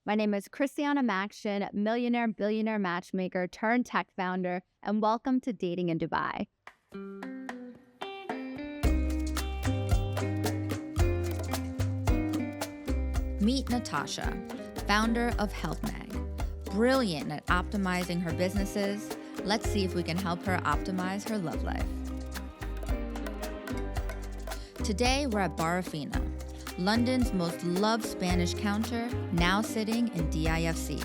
My name is Christiana Maxion, millionaire, billionaire matchmaker turned tech founder, and welcome to Dating in Dubai. Meet Natasha, founder of Health Nag. Brilliant at optimizing her businesses, let's see if we can help her optimize her love life. Today, we're at Barrafina, London's most loved Spanish counter, now sitting in DIFC.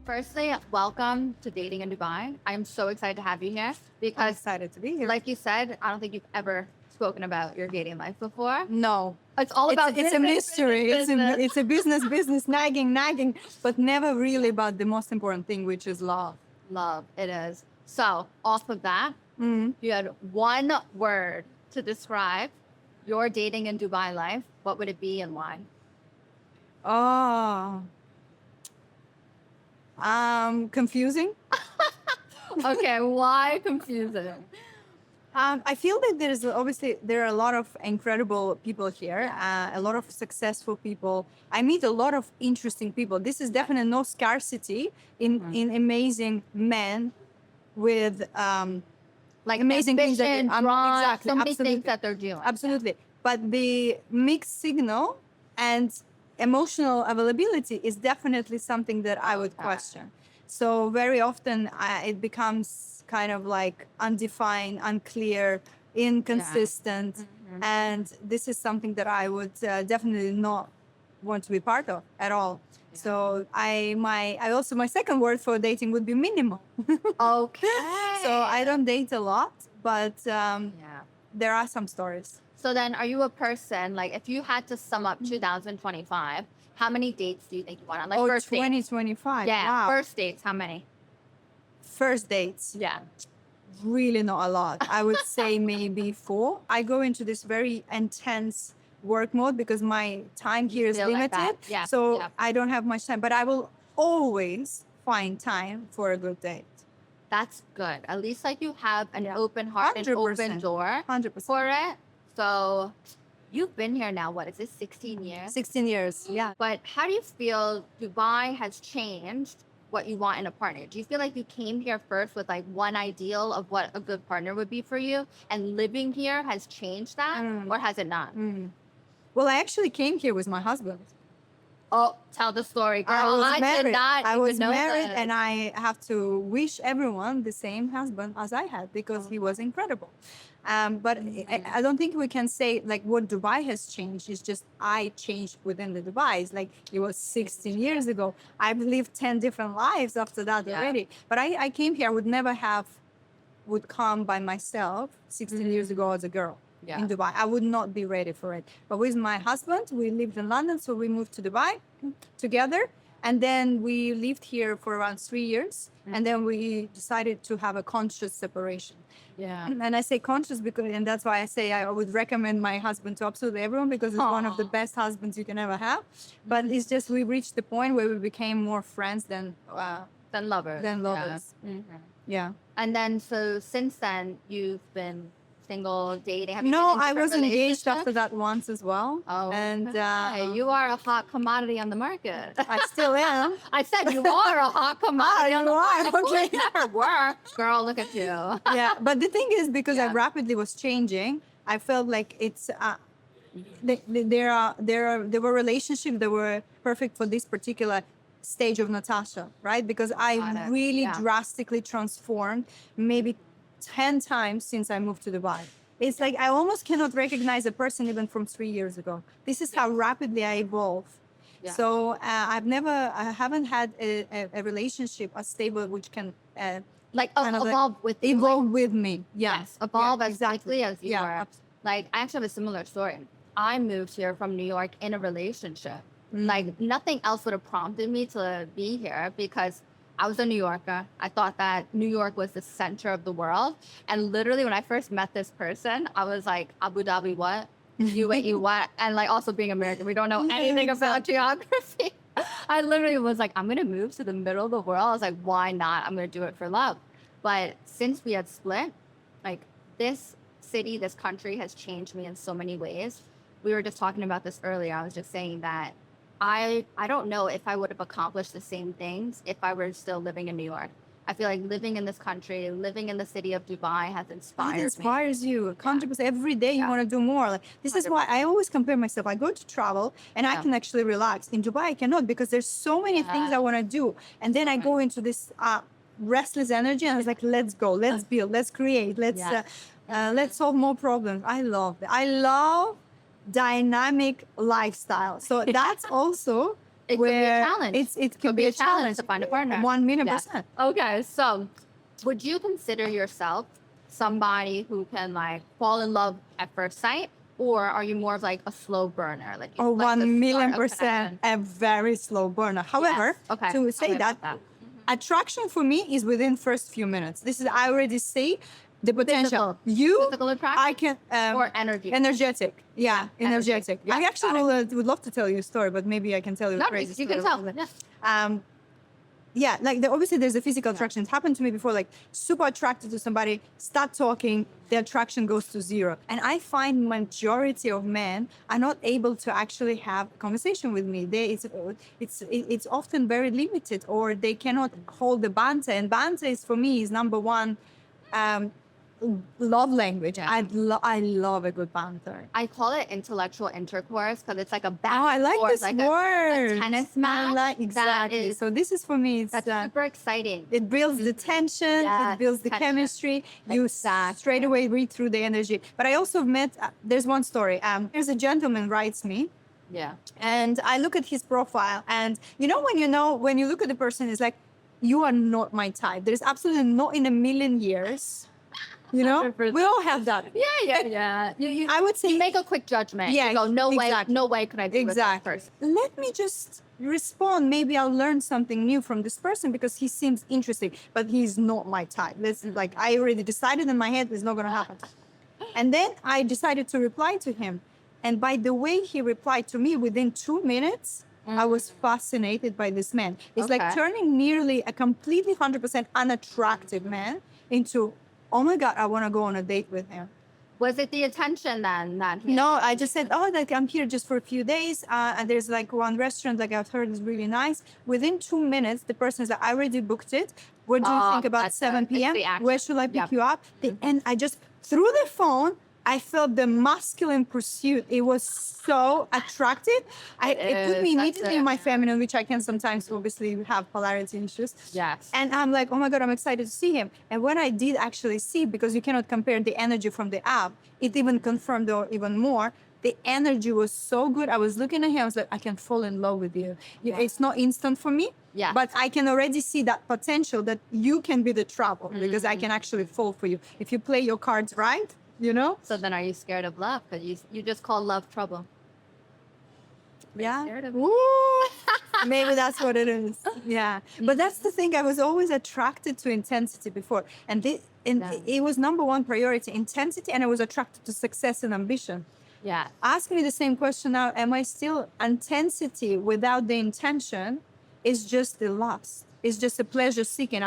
Firstly, welcome to Dating in Dubai. I am so excited to have you here I'm because, excited to be here. like you said, I don't think you've ever spoken about your dating life before. No, It's all about it's a business, mystery. business. It's a business, nagging, but never really about the most important thing, which is love. Love, it is. So, off of that, Mm. if you had one word to describe your dating in Dubai life, what would it be and why? Oh, confusing. Okay, why confusing? I feel that there are a lot of incredible people here, a lot of successful people. I meet a lot of interesting people. This is definitely no scarcity in amazing men with Like amazing things that ambition, drive, exactly, so many absolutely. things that they're doing. Absolutely. But the mixed signal and emotional availability is definitely something that I would question. So very often it becomes kind of like undefined, unclear, inconsistent. And this is something that I would definitely not want to be part of at all. So my second word for dating would be minimal. Okay. So I don't date a lot, but Yeah. there are some stories. So then, are you a person, like, if you had to sum up 2025, how many dates do you think you want on? Like, first dates. 2025. Yeah, Wow. first dates, how many? First dates. Yeah. Really not a lot. I would say maybe 4. I go into this very intense work mode because my time here is feel like limited. that. Yeah, So yeah. I don't have much time, but I will always find time for a good date. That's good. At least, like, you have an Yeah. open heart and open 100%. door 100%. for it. So, you've been here now, what is it, 16 years? 16 years. Yeah. But how do you feel Dubai has changed what you want in a partner? Do you feel like you came here first with like one ideal of what a good partner would be for you, and living here has changed that, or has it not? Well, I actually came here with my husband. Oh, tell the story, girl. I was married. did not I even was know married, this. and I have to wish everyone the same husband as I had because he was incredible. But I don't think we can say like what Dubai has changed. It's just I changed within the Dubai. It's like it was 16 years ago. I've lived 10 different lives after that Yeah. already. But I came here. I would never would come by myself 16 years ago as a girl. Yeah. In Dubai, I would not be ready for it. But with my husband, we lived in London, so we moved to Dubai together. And then we lived here for around 3 years. And then we decided to have a conscious separation. Yeah. And I say conscious because, and that's why I say I would recommend my husband to absolutely everyone because it's one of the best husbands you can ever have. But it's just we reached the point where we became more friends than Lovers. lovers. Yeah. Yeah. And then, so since then, you've been single, dating. Have you No, been in I different was engaged relationships? after that once as well. Oh, And hey, you are a hot commodity on the market. I still am. I said you are a hot commodity on the you are, market. okay. You never were. Girl, look at you. Yeah, but the thing is, because I Yeah. rapidly was changing, I felt like it's there were relationships that were perfect for this particular stage of Natasha, right? Because Got I it. really Yeah. drastically transformed, maybe 10 times since I moved to Dubai. It's like I almost cannot recognize a person even from 3 years ago. This is how rapidly I evolve. Yeah. So I haven't had a relationship as stable which can Like kind of like evolve with you. Like, evolve with me. Yeah. yes, evolve as exactly. quickly as you Yeah, are. Like, I actually have a similar story. I moved here from New York in a relationship. Like, nothing else would have prompted me to be here because I was a New Yorker. I thought that New York was the center of the world. And literally, when I first met this person, I was like, Abu Dhabi, what? UAE, what? And like, also being American, we don't know anything about geography. I literally was like, I'm going to move to the middle of the world. I was like, why not? I'm going to do it for love. But since we had split, like, this city, this country has changed me in so many ways. We were just talking about this earlier. I was just saying that I don't know if I would have accomplished the same things if I were still living in New York. I feel like living in this country, living in the city of Dubai has inspired It me. inspires you 100%. Every day you Yeah. want to do more. Like, this is why I always compare myself. I go to travel and I Yeah. can actually relax. In Dubai, I cannot because there's so many things I want to do. And then I go into this restless energy and I was like, let's go, let's build, let's create, let's solve more problems. I love that. I love dynamic lifestyle. So that's also It could be a where challenge. it can be a challenge to find a partner. 1,000,000%. Okay, so would you consider yourself somebody who can like fall in love at first sight, or are you more of like a slow burner? Like you Oh, like to start a 1,000,000% connection? a very slow burner. However, Yes. Okay. to say Tell me that, about attraction for me is within first few minutes. This is, I already see the potential. Physical attraction I can, or energy? energetic. Yeah, energetic. Yeah, I actually would love to tell you a story, but maybe I can tell you a No, crazy you can story. tell. Yeah. Yeah, like obviously there's a physical attraction. It happened to me before, like super attracted to somebody, start talking, the attraction goes to zero. And I find majority of men are not able to actually have a conversation with me. It's often very limited, or they cannot hold the banter. And banter is, for me, is number one love language. Yeah. I love a good banter. I call it intellectual intercourse because it's like a back Oh, I and like forth, this like word. a tennis match. I like, exactly. That is, So this is for me. It's that's super exciting. it builds the tension, Yes, it builds the tension. chemistry. You Exactly. straight away read through the energy. But I also met, there's one story. There's a gentleman writes me, Yeah. and I look at his profile, and when you look at the person, it's like, you are not my type. There's absolutely not in a million years. 100%. We all have that. Yeah. I would say, You make a quick judgment. Yeah, You go, no exactly. way could I be with that person. let me just respond. Maybe I'll learn something new from this person because he seems interesting, but he's not my type. Like, I already decided in my head it's not going to happen. And then I decided to reply to him. And by the way he replied to me, within 2 minutes, I was fascinated by this man. It's like Okay. turning nearly a completely 100% unattractive man into, oh my God, I want to go on a date with him. Was it the attention then that he No, I just said, oh, like I'm here just for a few days. And there's like one restaurant, like I've heard is really nice. Within 2 minutes, the person is like, I already booked it. What do you think about that's 7 it's p.m.? the action. Where should I pick Yep. you up? And I just, through the phone, I felt the masculine pursuit. It was so attractive. It put me That's immediately it. in my feminine, which I can sometimes obviously have polarity issues. Yes. And I'm like, oh my God, I'm excited to see him. And when I did actually see, because you cannot compare the energy from the app, it even confirmed or even more, the energy was so good. I was looking at him, I was like, I can fall in love with you. It's not instant for me, Yeah. but I can already see that potential that you can be the trouble because I can actually fall for you. If you play your cards right, So then are you scared of love? Because you just call love trouble. Yeah. Scared of Woo! Maybe that's what it is. Yeah. But that's the thing. I was always attracted to intensity before. And it was number one priority, intensity. And I was attracted to success and ambition. Yeah. Ask me the same question now. Am I still intensity without the intention? Is just the lust. It's just a pleasure seeking.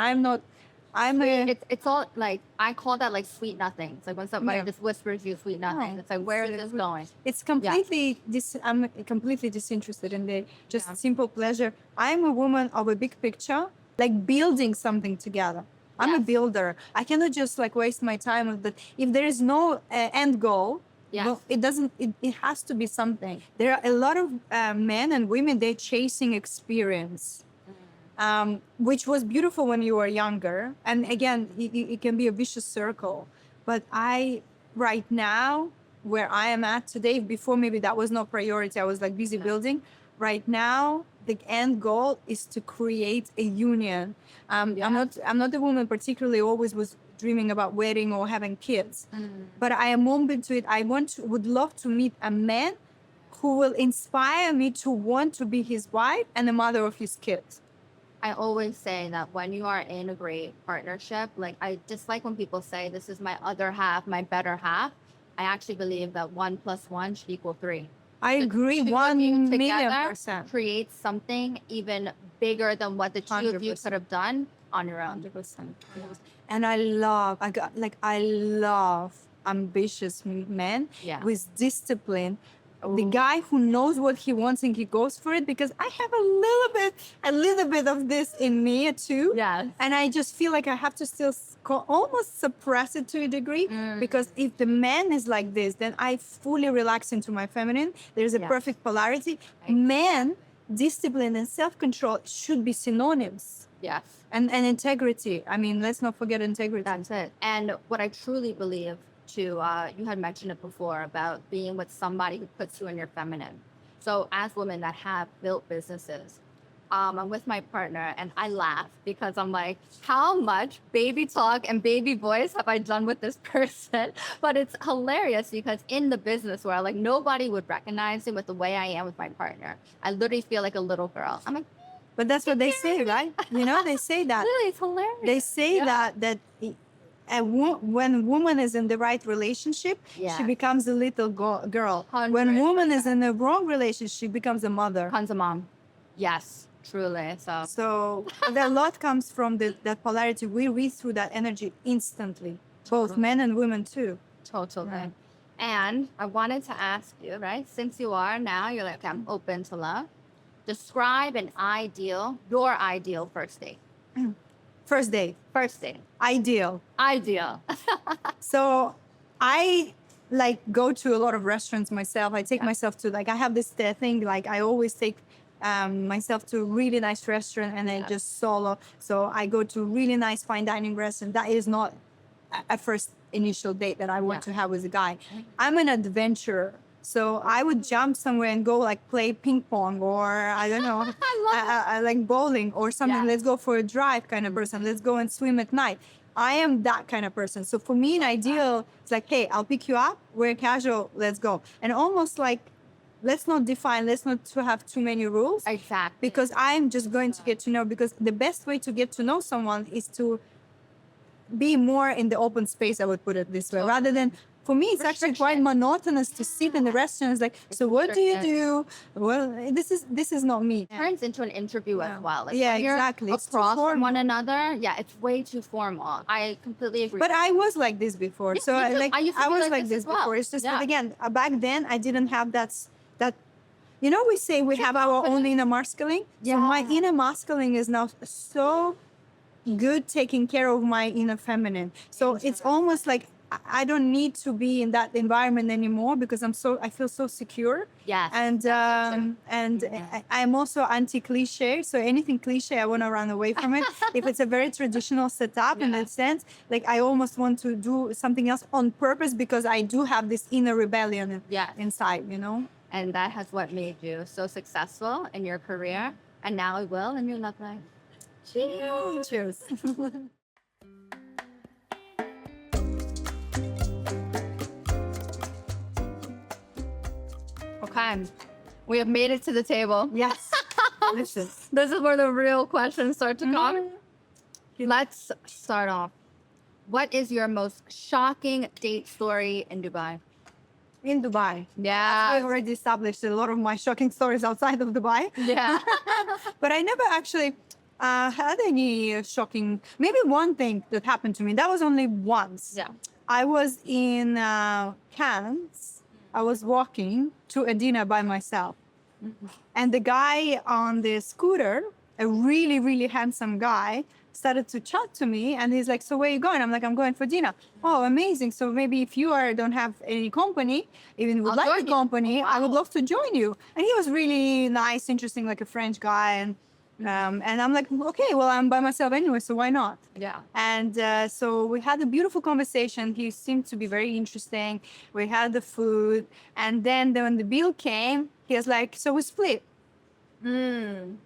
It's all like, I call that like sweet nothing. It's like when somebody Yeah. just whispers you sweet nothing. No, It's like, where is this going? It's completely I'm completely disinterested in the just simple pleasure. I'm a woman of a big picture, like building something together. I'm a Yes. builder. I cannot just like waste my time on that. If there is no end goal, Yes. well, it doesn't. It has to be something. There are a lot of men and women. They're chasing experience. Which was beautiful when you were younger. And again, it can be a vicious circle. But right now, where I am at today, before maybe that was not priority, I was like busy building. Right now, the end goal is to create a union. I'm not a woman particularly always was dreaming about wedding or having kids, but I am open to it. Would love to meet a man who will inspire me to want to be his wife and the mother of his kids. I always say that when you are in a great partnership, like I dislike when people say this is my other half, my better half. I actually believe that 1 + 1 should equal 3. I agree, Two of you 1,000,000%. create something even bigger than what the two of you 100%. could have done on your own. 100%. And I love ambitious man Yeah. with discipline. The Ooh. guy who knows what he wants and he goes for it, because I have a little bit of this in me too. Yes. And I just feel like I have to still almost suppress it to a degree, because if the man is like this, then I fully relax into my feminine. There's a Yes. perfect polarity. Man, discipline and self-control should be synonyms. Yes. And integrity. I mean, let's not forget integrity. That's it. And what I truly believe too, you had mentioned it before about being with somebody who puts you in your feminine. So as women that have built businesses, I'm with my partner and I laugh because I'm like, how much baby talk and baby voice have I done with this person? But it's hilarious because in the business world, like nobody would recognize it with the way I am with my partner. I literally feel like a little girl. I'm like, But that's what they say, right? You know, they say that. really, it's hilarious. They say that when a woman is in the right relationship, Yeah. she becomes a little girl. 100%. When a woman is in the wrong relationship, she becomes a mother. Tons of mom. Yes, truly. So a lot comes from that polarity. We read through that energy instantly, both men and women too. Totally. Yeah. And I wanted to ask you, right? Since you are now, you're like, okay, I'm open to love. Describe your ideal first date. First date, First date. ideal. Ideal. So I like go to a lot of restaurants myself. I take myself to, like, I have this thing, like I always take myself to a really nice restaurant and then just solo. So I go to really nice fine dining restaurant. That is not a first initial date that I want to have with a guy. I'm an adventurer. So I would jump somewhere and go like play ping pong, or I don't know, I like bowling or something. Yeah. Let's go for a drive kind of person. Let's go and swim at night. I am that kind of person. So for me, an ideal, it's like, hey, I'll pick you up. We're casual. Let's go. And almost like, let's not have too many rules. Exactly. Because I'm just going to get to know, because the best way to get to know someone is to be more in the open space, I would put it this way, rather than, for me, it's actually quite monotonous to sit in the restaurant. It's like, so what do you do? Well, this is not me. It turns into an interview as well. Like, Yeah, when you're exactly. It's too across from formal. one another. Yeah, it's way too formal. I completely agree. But I was like this before. So me too. like I used to I be was like like this this as well. before. It's just Yeah. that, again, back then I didn't have that, you know, we say we have our own inner masculine. So my Yeah. inner masculine is now so good taking care of my inner feminine. So it's almost like I don't need to be in that environment anymore, because I feel so secure. Yes. And I'm also anti-cliche. So anything cliche, I want to run away from it. If it's a very traditional setup in that sense, like I almost want to do something else on purpose, because I do have this inner rebellion inside, you know? And that has what made you so successful in your career. And now it will in your love life. Cheers. Cheers. Okay. We have made it to the table. Yes. Listen. This is where the real questions start to come. Let's start off. What is your most shocking date story in Dubai? In Dubai. I Yeah. already established a lot of my shocking stories outside of Dubai. Yeah. But I never actually had any shocking, maybe one thing that happened to me. That was only once. Yeah. I was in Cannes. I was walking to a dinner by myself. And the guy on the scooter, a really, really handsome guy, started to chat to me, and he's like, so where are you going? I'm like, I'm going for dinner. Oh, amazing. So maybe if you don't have any company, even would I'll like join a you. company, I would Wow. love to join you. And he was really nice, interesting, like a French guy. And I'm like, okay, well, I'm by myself anyway, so why not? Yeah. And so we had a beautiful conversation. He seemed to be very interesting. We had the food. And then when the bill came, he was like, so we split. Mm.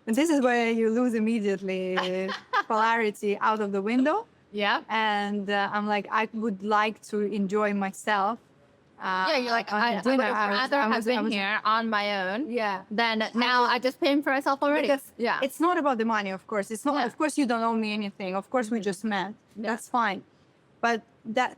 And this is where you lose immediately polarity out of the window. Yeah. And I'm like, I would like to enjoy myself. Yeah, you're like, I would dinner. have rather have been here on my own. Yeah. Then now I just paid for myself already. Because Yeah. it's not about the money, of course. It's not. Yeah. Of course, you don't owe me anything. Of course, we just met. That's fine. But that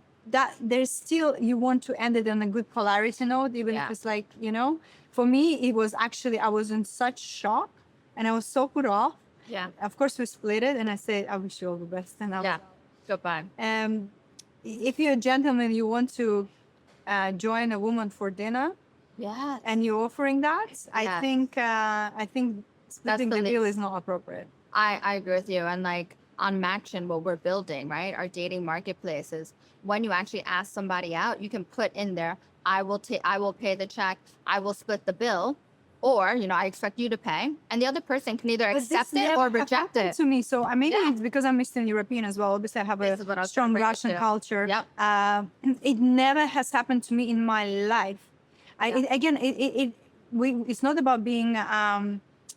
there's still, you want to end it on a good polarity note, even if it's like, you know. For me, it was actually, I was in such shock, and I was so put off. Yeah. Of course, we split it, and I said, I wish you all the best. And I was, Yeah. Goodbye. if you're a gentleman, you want to join a woman for dinner, Yeah. and you're offering that, I think splitting the the bill least. is not appropriate. I agree with you. And like on Maxion, what we're building, right? Our dating marketplaces. When you actually ask somebody out, you can put in there, I will pay the check, I will split the bill, or I expect you to pay, and the other person can either But this accept it never or reject happened it. to me. So maybe Yeah. it's because I'm Eastern European as well. Obviously, I have This is what I a was strong gonna bring up Russian too. culture. Yep. It never has happened to me in my life. It's not about being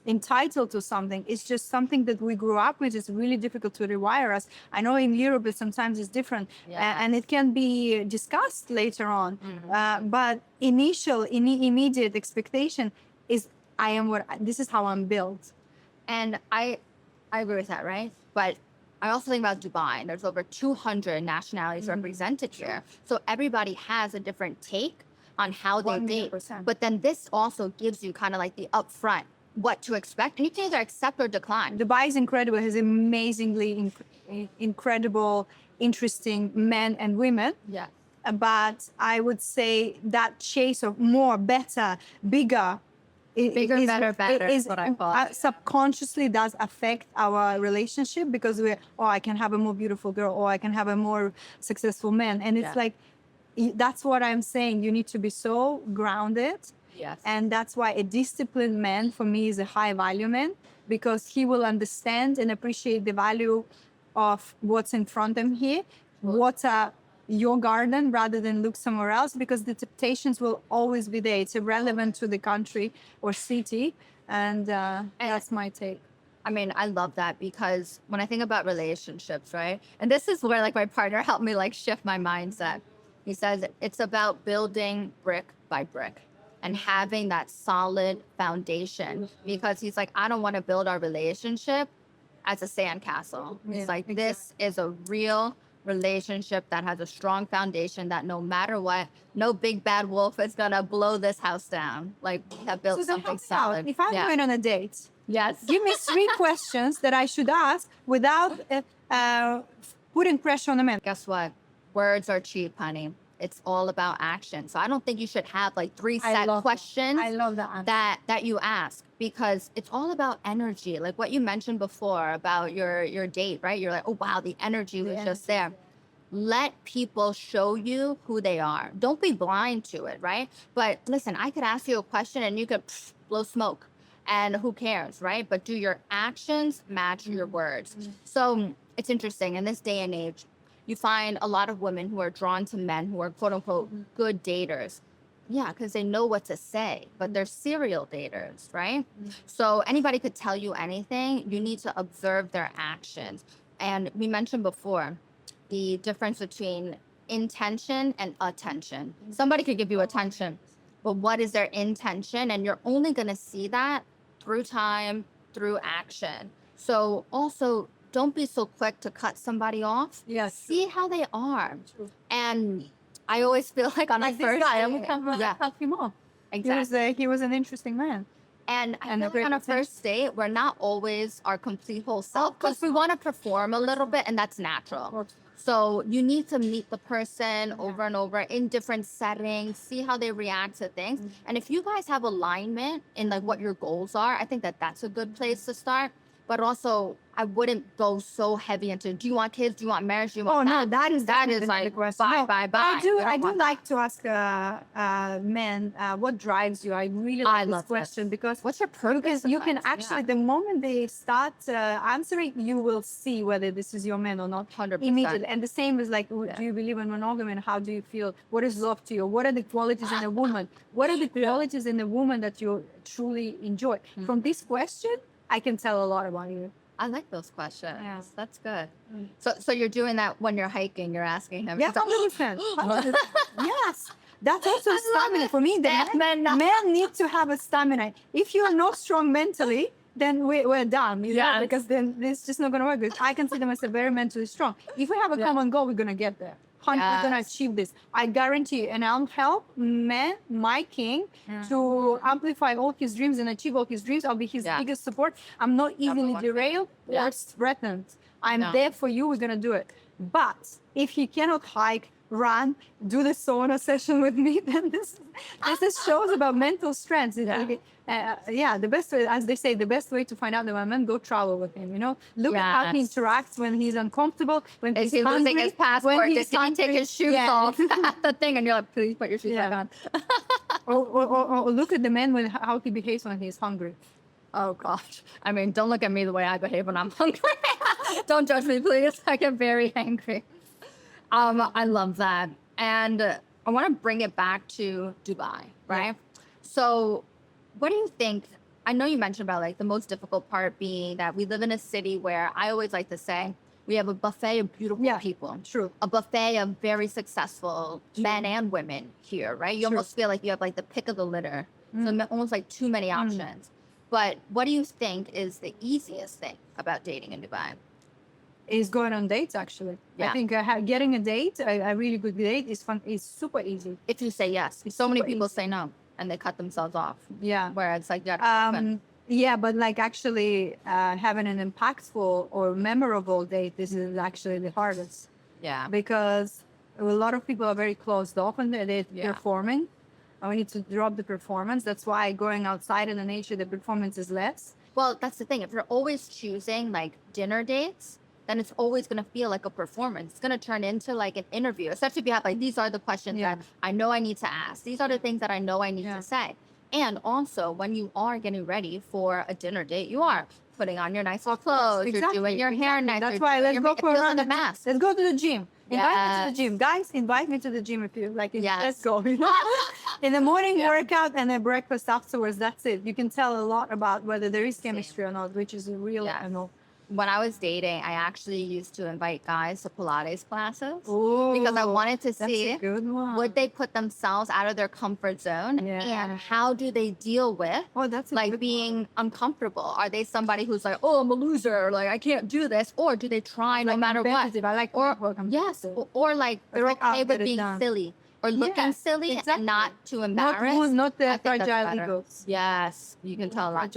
entitled to something. It's just something that we grew up with. It's really difficult to rewire us. I know in Europe sometimes it's different, and it can be discussed later on. But immediate expectation is this is how I'm built. And I agree with that, right? But I also think about Dubai. There's over 200 nationalities represented here. So everybody has a different take on how they date. 100%. But then this also gives you kind of like the upfront, what to expect. And you can either accept or decline. Dubai is incredible. It has amazingly incredible, interesting men and women. Yeah. But I would say that chase of more, better, bigger, Bigger, better is what I call it. Subconsciously does affect our relationship, because I can have a more beautiful girl, or I can have a more successful man. And it's like, that's what I'm saying. You need to be so grounded. Yes. And that's why a disciplined man for me is a high value man, because he will understand and appreciate the value of what's in front of him here, what's your garden, rather than look somewhere else, because the temptations will always be there. It's irrelevant to the country or city. And that's my take. I mean, I love that, because when I think about relationships, right? And this is where like my partner helped me like shift my mindset. He says it's about building brick by brick and having that solid foundation, because he's like, I don't want to build our relationship as a sandcastle. He's like, this is a real relationship that has a strong foundation, that no matter what, no big bad wolf is gonna blow this house down. Like, we have built something solid. If I'm going on a date, Yes. give me 3 questions that I should ask without putting pressure on the man. Guess what? Words are cheap, honey. It's all about action. So I don't think you should have like 3 set questions I love that. that you ask, because it's all about energy. Like what you mentioned before about your date, right? You're like, oh wow, the energy was just there. Let people show you who they are. Don't be blind to it, right? But listen, I could ask you a question and you could blow smoke, and who cares, right? But do your actions match your words? So it's interesting in this day and age. You find a lot of women who are drawn to men who are quote unquote good daters. Yeah, because they know what to say, but they're serial daters, right? So anybody could tell you anything. You need to observe their actions. And we mentioned before the difference between intention and attention. Somebody could give you attention, but what is their intention? And you're only going to see that through time, through action. So also, don't be so quick to cut somebody off. Yes. See how they are. And I always feel like on a first date, cut him off. exactly. He was an interesting man. And I And feel a like great on a potential. first date, we're not always our complete whole self, because we want to perform a little bit, and that's natural. So you need to meet the person over and over in different settings, see how they react to things. And if you guys have alignment in like what your goals are, I think that that's a good place to start. But also, I wouldn't go so heavy into, do you want kids? Do you want marriage? Do you want that is like, the question. bye. I do don't want that. like to ask men what drives you. I really like this love question, because What's your purpose? because you in can life? actually, the moment they start answering, you will see whether this is your man or not 100%. immediately. And the same is like, do you believe in monogamy, and how do you feel? What is love to you? What are the qualities in a woman? What are the qualities in a woman that you truly enjoy? From this question, I can tell a lot about you. I like those questions. Yeah. That's good. So you're doing that when you're hiking, you're asking him. Yeah, He's like, 100%. Yes. That's also stamina for me. Men- Men need to have a stamina. If you are not strong mentally, then we're done. Yes. Because then it's just not going to work. Because I consider myself very mentally strong. If we have a common goal, we're going to get there. We're going to achieve this. I guarantee you. And I'll help man, my king, to amplify all his dreams and achieve all his dreams. I'll be his biggest support. I'm not easily derailed or threatened. I'm there for you. We're going to do it. But if he cannot hike, run, do the sauna session with me, then this is shows about mental strength. The best way, as they say, the best way to find out the man, go travel with him. Look at how he interacts when he's uncomfortable, when Is he's he losing his passport? when Does he take his shoes off at the thing? And you're like, please put your shoes back on. or look at the man when how he behaves when he's hungry. Oh gosh. I mean, don't look at me the way I behave when I'm hungry. Don't judge me, please. I get very angry. I love that. And I want to bring it back to Dubai, right? So what do you think? I know you mentioned about like the most difficult part being that we live in a city where I always like to say we have a buffet of beautiful people. True. A buffet of very successful men and women here, right? You almost feel like you have like the pick of the litter. So almost like too many options. But what do you think is the easiest thing about dating in Dubai? Is going on dates, actually. Yeah. I think getting a date, a really good date, is fun. Is super easy. If you say yes. So many people say no and they cut themselves off. Yeah. Whereas like that. Yeah, but like actually having an impactful or memorable date, this is actually the hardest. Yeah. Because a lot of people are very closed off and they're performing. And we need to drop the performance. That's why going outside in the nature, the performance is less. Well, that's the thing. If you're always choosing like dinner dates, then it's always going to feel like a performance. It's going to turn into like an interview, especially if you have like, these are the questions that I know I need to ask. These are the things that I know I need to say. And also when you are getting ready for a dinner date, you are putting on your nice clothes, you're doing your hair nice. That's why let's go for a run. Mask. Let's go to the gym. Invite me to the gym. Guys, invite me to the gym if you like. Let's go. In the morning workout and a breakfast afterwards, that's it. You can tell a lot about whether there is chemistry or not, which is a real, When I was dating, I actually used to invite guys to Pilates classes Ooh, because I wanted to see would they put themselves out of their comfort zone and how do they deal with like being uncomfortable? Are they somebody who's like, oh, I'm a loser, like I can't do this, or do they try no matter what? I like or like they're okay with being silly or looking silly and not too embarrassed. Not the fragile egos. Yes, you can tell a lot.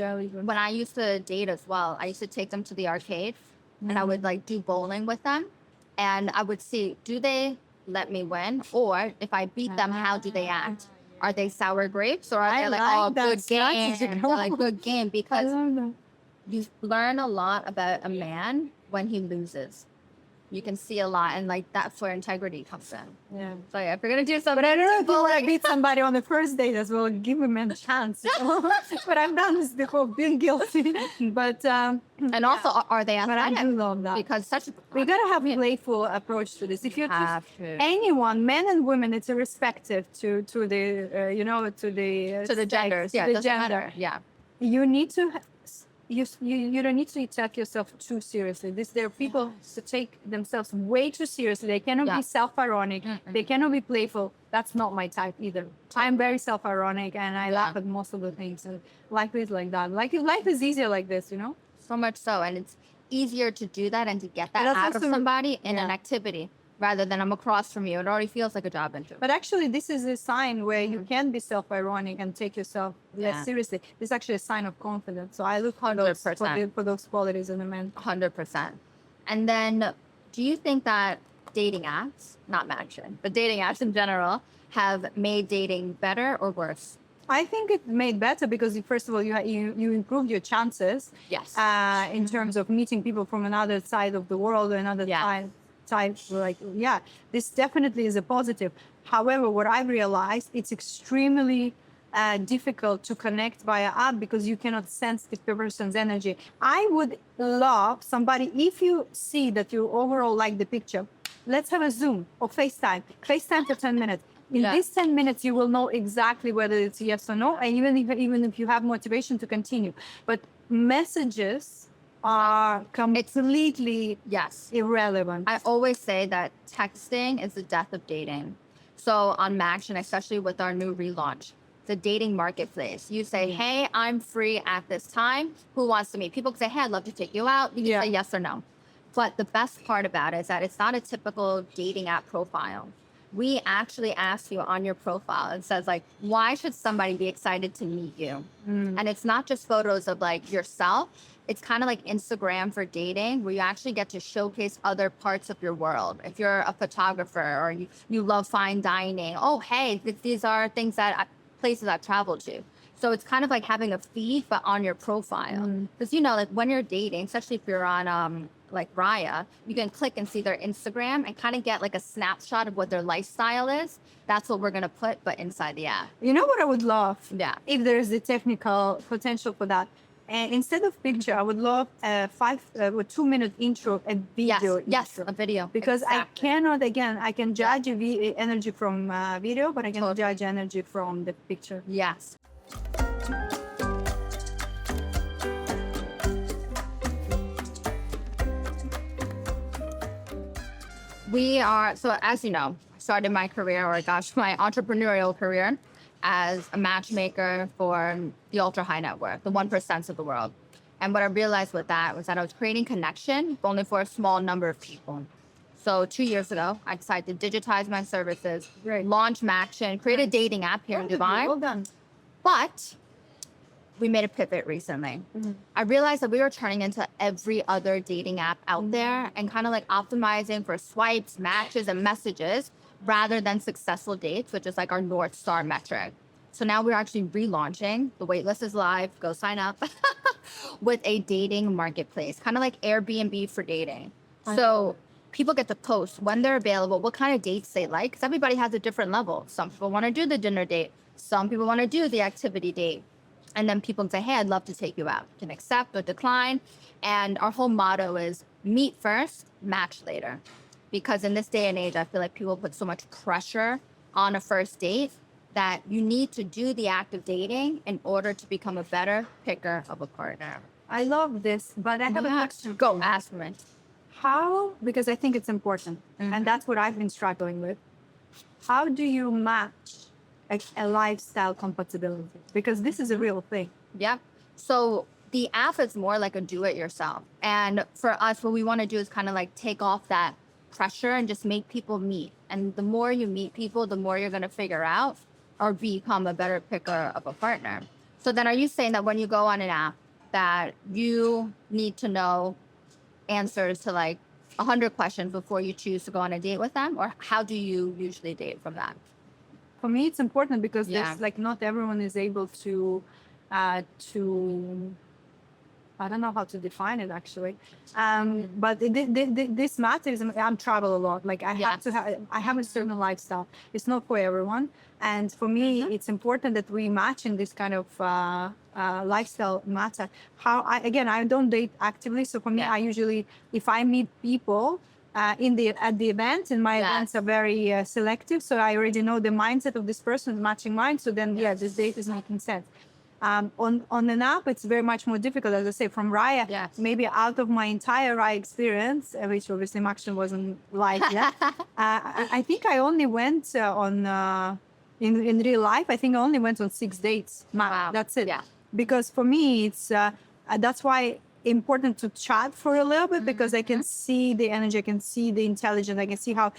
When I used to date as well, I used to take them to the arcade and I would like do bowling with them. And I would see, do they let me win? Or if I beat them, how do they act? Are they sour grapes or are they like, oh, good game? Like good game, because you learn a lot about a man when he loses. You can see a lot, and like that's where integrity comes in. Yeah. So if you're gonna do something, but I don't know if you want to beat somebody on the first date as well. Give him a chance. But I've done this before, being guilty. But and also, are they athletic? But I do love that because we gotta have a playful approach to this. If you have anyone, men and women, it's irrespective to the to the genders. To the gender. Yeah. You need to. You don't need to take yourself too seriously. There are people to take themselves way too seriously. They cannot be self-ironic. They cannot be playful. That's not my type either. I'm very self-ironic and I laugh at most of the things. And life is like that. Life is easier like this, So much so. And it's easier to do that and to get that out of somebody in an activity rather than I'm across from you. It already feels like a job interview. But actually, this is a sign where you can be self-ironic and take yourself less seriously. This is actually a sign of confidence. So I look for those qualities in a man. 100%. And then do you think that dating apps, not matching, but dating apps in general, have made dating better or worse? I think it made better because first of all, you improved your chances. Yes. In terms of meeting people from another side of the world or another side. This definitely is a positive. However, what I've realized, it's extremely difficult to connect via app because you cannot sense the person's energy. I would love somebody, if you see that you overall like the picture, let's have a Zoom or FaceTime for 10 minutes. In these 10 minutes, you will know exactly whether it's yes or no, and even if you have motivation to continue. But messages are completely irrelevant. I always say that texting is the death of dating. So on Match, and especially with our new relaunch, the dating marketplace, you say, hey, I'm free at this time. Who wants to meet? People can say, hey, I'd love to take you out. You can say yes or no. But the best part about it is that it's not a typical dating app profile. we actually ask you on your profile, it says like, why should somebody be excited to meet you? And it's not just photos of like yourself. It's kind of like Instagram for dating, where you actually get to showcase other parts of your world. If you're a photographer or you love fine dining, oh, hey, these are things places I've traveled to. So it's kind of like having a feed, but on your profile. Because, you know, like when you're dating, especially if you're on like Raya, you can click and see their Instagram and kind of get like a snapshot of what their lifestyle is. That's what we're going to put, but inside the app. You know what I would love? Yeah. If there's the technical potential for that. And instead of picture, I would love a 2-minute intro, a video. Yes, intro. a video. Because Exactly. I cannot, again, I can judge energy from video, but I cannot judge energy from the picture. Yes. So as you know, I started my career, or gosh, my entrepreneurial career as a matchmaker for the ultra high net worth, the 1% of the world. And what I realized with that was that I was creating connection only for a small number of people. So 2 years ago, I decided to digitize my services, launch MATCHMAKER, create a dating app here in Dubai. Well done. But we made a pivot recently. I realized that we were turning into every other dating app out there and kind of like optimizing for swipes, matches, and messages rather than successful dates, which is like our North Star metric. So now we're actually relaunching. The waitlist is live. Go sign up with a dating marketplace, kind of like Airbnb for dating. So people get to post when they're available, what kind of dates they like, because everybody has a different level. Some people want to do the dinner date. Some people want to do the activity date. And then people say, hey, I'd love to take you out. You can accept or decline. And our whole motto is meet first, match later. Because in this day and age, I feel like people put so much pressure on a first date that you need to do the act of dating in order to become a better picker of a partner. I love this, but I have a question. Go, ask me. How, because I think it's important, and that's what I've been struggling with. How do you match a lifestyle compatibility? Because this is a real thing. Yep. So the app is more like a do-it-yourself. And for us, what we want to do is kind of like take off that pressure and just make people meet. And the more you meet people, the more you're going to figure out or become a better picker of a partner. So then are you saying that when you go on an app that you need to know answers to like 100 questions before you choose to go on a date with them? Or how do you usually date from that? For me, it's important because Yeah. there's like not everyone is able to I don't know how to define it actually, but this matters. I'm travel a lot. Like I have to I have a certain lifestyle. It's not for everyone, and for me, it's important that we match in this kind of lifestyle matter. I don't date actively, so for me, I usually, if I meet people at the event, and my events are very selective, so I already know the mindset of this person is matching mine. So then, this date is making sense. On an app, it's very much more difficult, as I say, from Raya. Maybe out of my entire Raya experience, which obviously Maxion wasn't like yet, I think I only went in real life. I think I only went on 6 dates. Wow. That's it. Yeah. Because for me, it's that's why important to chat for a little bit, because I can see the energy, I can see the intelligence, I can see how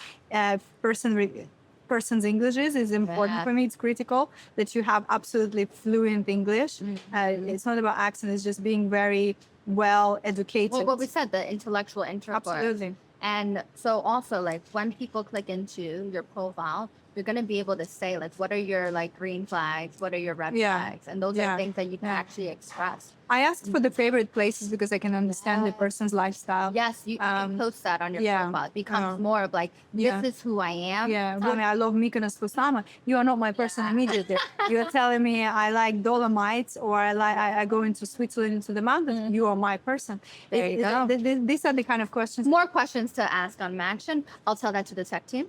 person's English is important for me. It's critical that you have absolutely fluent English. It's not about accent, it's just being very well educated. Well, what we said, the intellectual intercourse. Absolutely. And so also like when people click into your profile, you're going to be able to say like, what are your like green flags? What are your red flags? And those are things that you can actually express. I asked for the favorite places because I can understand the person's lifestyle. Yes, you can post that on your profile. It becomes more of like, this is who I am. I love Mykonos Kusama. You are not my person immediately. You are telling me I like Dolomites, or I go into Switzerland, into the mountains. You are my person. There you go. These are the kind of questions. More questions to ask on Maxion. I'll tell that to the tech team.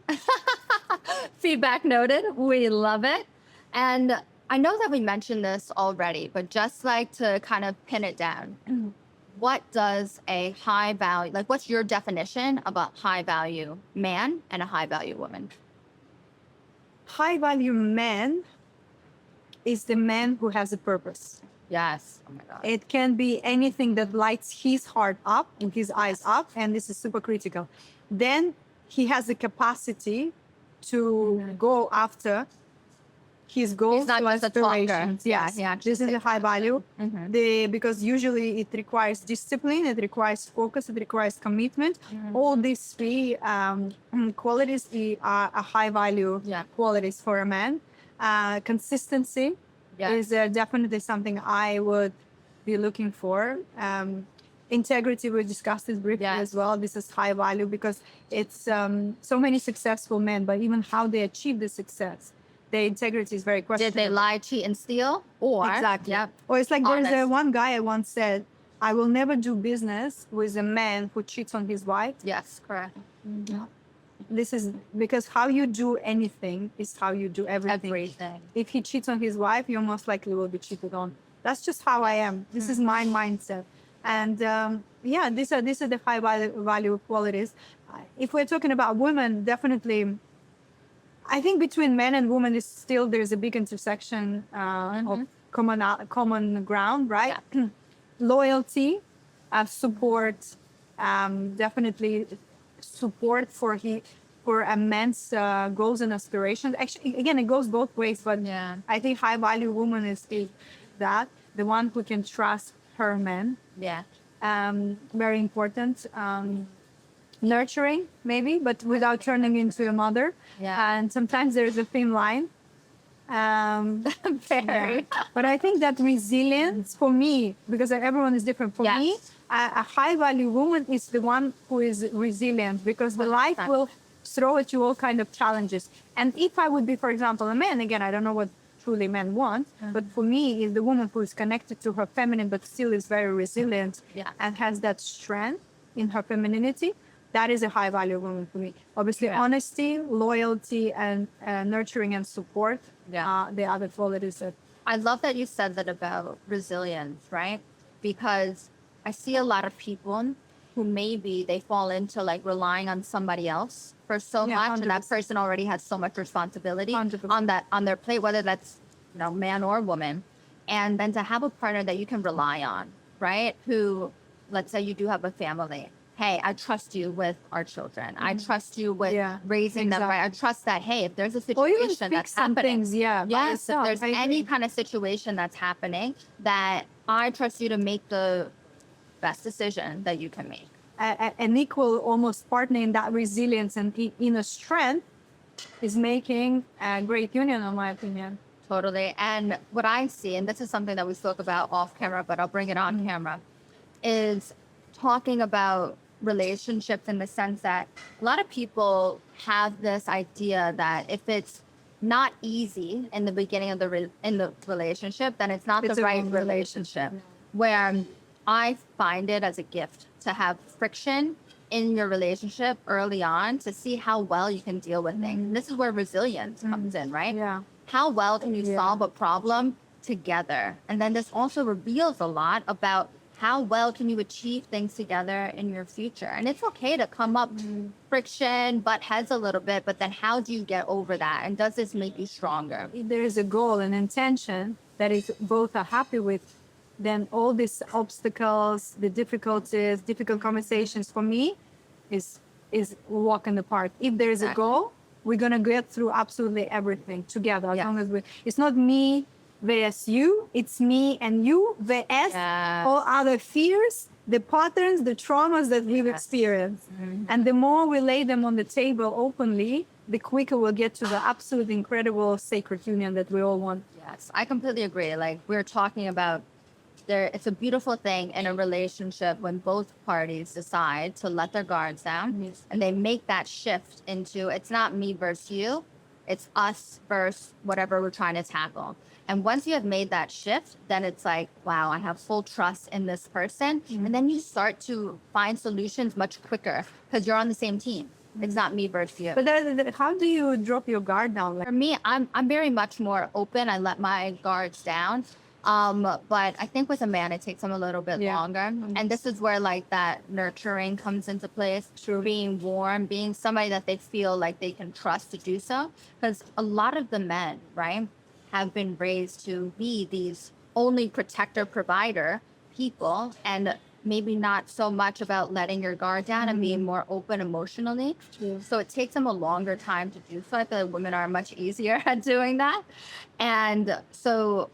Feedback noted. We love it. And I know that we mentioned this already, but just like to kind of pin it down, what does a high value, like what's your definition of a high value man and a high value woman? High value man is the man who has a purpose. Yes. Oh my God. It can be anything that lights his heart up and his eyes up, and this is super critical. Then he has the capacity to go after his goals, not to just a talker. aspirations. Yeah, Yes, he actually this is a takes high value. Mm-hmm. Because usually it requires discipline, it requires focus, it requires commitment. All these three qualities are a high value Yeah. qualities for a man. Consistency Yeah. is definitely something I would be looking for. Integrity, we discussed this briefly Yes. as well. This is high value because it's so many successful men, but even how they achieve the success, their integrity is very Did questionable. they lie, cheat, and steal? Or Exactly. Yeah. Or it's like there's Honest. one guy I once said, I will never do business with a man who cheats on his wife. Yes, correct. This is because how you do anything is how you do everything. Everything. If he cheats on his wife, you most likely will be cheated on. That's just how I am. This is my mindset. And yeah, these are the high value qualities. If we're talking about women, definitely, I think between men and women is still there's a big intersection of common ground, right? Yeah. Loyalty, support, definitely support for a man's goals and aspirations. Actually, again, it goes both ways, but Yeah. I think high value woman is that the one who can trust her man. Yeah. Very important. Nurturing, maybe, but without turning into a mother. Yeah. And sometimes there's a thin line. Very. But I think that resilience for me, because everyone is different. For Yes. me, a high value woman is the one who is resilient because the life 100%. will throw at you all kind of challenges. And if I would be, for example, a man, again, I don't know what truly men want, but for me, is the woman who is connected to her feminine, but still is very resilient Yeah. and has that strength in her femininity. That is a high value woman for me. Obviously, Yeah. honesty, loyalty, and nurturing and support Yeah. are the other qualities that. I love that you said that about resilience, right? Because I see a lot of people who maybe they fall into like relying on somebody else for so Yeah, much, and that 100%. person already has so much responsibility 100%. on their plate, whether that's man or woman, and then to have a partner that you can rely on, right? Who, let's say you do have a family. Hey, I trust you with our children. I trust you with Yeah, raising them, right? I trust that, hey, if there's a Or even situation fix that's some happening, things, yeah. by yes, if yourself. there's I any agree. kind of situation that's happening, that I trust you to make the best decision that you can make. An equal almost partner in that resilience and inner strength is making a great union, in my opinion. Totally. And what I see, and this is something that we spoke about off camera, but I'll bring it on camera, is talking about relationships in the sense that a lot of people have this idea that if it's not easy in the beginning of in the relationship, then it's not It's the a right wrong relationship. Where I find it as a gift to have friction in your relationship early on to see how well you can deal with things. And this is where resilience comes in, right? Yeah. How well can you solve a problem together? And then this also reveals a lot about how well can you achieve things together in your future. And it's okay to come up friction, butt heads a little bit, but then how do you get over that? And does this make you stronger? If there is a goal and intention that is both are happy with, then all these obstacles, the difficulties, difficult conversations for me is a walk in the park. If there is a Exactly. goal, we're gonna get through absolutely everything together. As Yeah. long as it's not me versus you, it's me and you versus Yes. all other fears, the patterns, the traumas that we've experienced. And the more we lay them on the table openly, the quicker we'll get to the absolute incredible sacred union that we all want. Yes, I completely agree. Like we're talking about it's a beautiful thing in a relationship when both parties decide to let their guards down and they make that shift into it's not me versus you, it's us versus whatever we're trying to tackle. And once you have made that shift, then it's like, wow, I have full trust in this person. And then you start to find solutions much quicker because you're on the same team. It's not me versus you. But how do you drop your guard down? Like, For me, I'm very much more open. I let my guards down. But I think with a man, it takes them a little bit longer. And this is where like that nurturing comes into place. True. Being warm, being somebody that they feel like they can trust to do so. Because a lot of the men, right, have been raised to be these only protector provider people. And maybe not so much about letting your guard down and being more open emotionally. So it takes them a longer time to do so. I feel like women are much easier at doing that. And so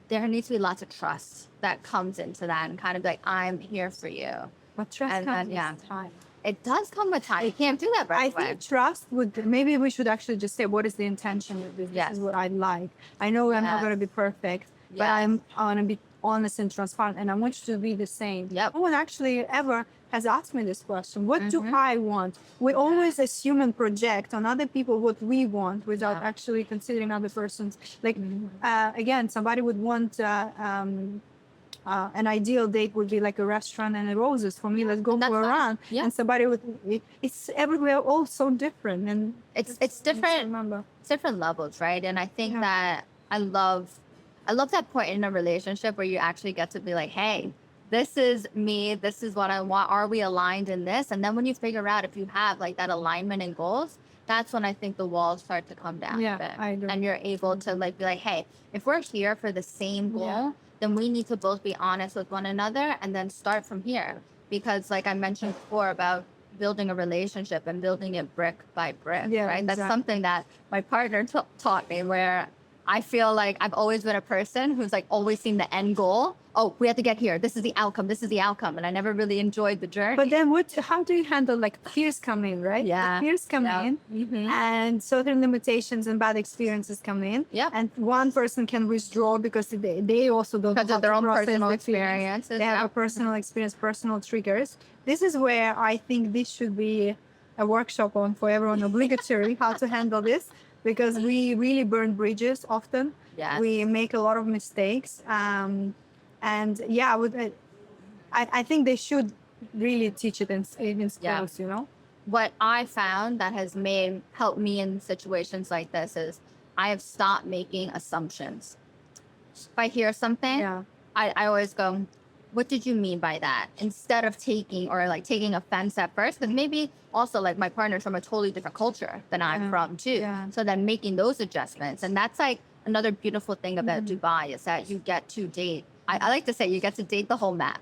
there needs to be lots of trust that comes into that and kind of like, I'm here for you. But trust And comes then, yeah. with time. It does come with time. You can't do that right I away. think trust would, maybe we should actually just say, what is the intention with this? Yes. This is what I like. I know I'm not Yes. going to be perfect, but Yes. I'm going to be honest and transparent, and I want you to be the same. Yep. No one actually ever has asked me this question. What do I want? We always assume and project on other people what we want without Yeah. actually considering other persons. Like, again, somebody would want an ideal date would be like a restaurant and roses. For me, let's go That's for a fine. run. Yeah. And somebody would, it's everywhere all so different. And It's different. Remember. It's different levels, right? And I think Yeah. that I love that point in a relationship where you actually get to be like, hey, this is me, this is what I want. Are we aligned in this? And then when you figure out if you have like that alignment and goals, that's when I think the walls start to come down Yeah, a bit. I agree. And you're able to like be like, hey, if we're here for the same goal, Yeah. then we need to both be honest with one another and then start from here. Because like I mentioned before about building a relationship and building it brick by brick, Yeah, right? That's exactly. something that my partner taught me, where I feel like I've always been a person who's like always seen the end goal. Oh, we have to get here. This is the outcome. This is the outcome. And I never really enjoyed the journey. But then how do you handle like fears come in, right? Yeah. The fears come Yeah. in and certain limitations and bad experiences come in. Yep. And one person can withdraw because they also don't Because know of their how own to process personal the feelings. experiences. They have Yeah. a personal experience, personal triggers. This is where I think this should be a workshop on for everyone, obligatory, how to handle this, because we really burn bridges often. Yes. We make a lot of mistakes. And yeah, I think they should really teach it in schools, you know? What I found that has helped me in situations like this is I have stopped making assumptions. If I hear something, Yeah. I always go, what did you mean by that? Instead of taking offense at first, because maybe also like my partner's from a totally different culture than I'm from too. Yeah. So then making those adjustments. And that's like another beautiful thing about Dubai is that you get to date. I like to say you get to date the whole map.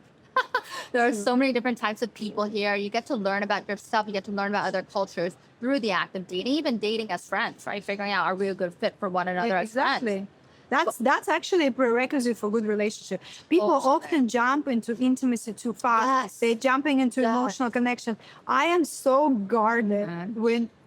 There are so many different types of people here. You get to learn about yourself. You get to learn about other cultures through the act of dating, even dating as friends, right? Figuring out, are we a good fit for one another as friends? Exactly. That's actually a prerequisite for good relationship. People often jump into intimacy too fast. Yes. They're jumping into emotional connection. I am so guarded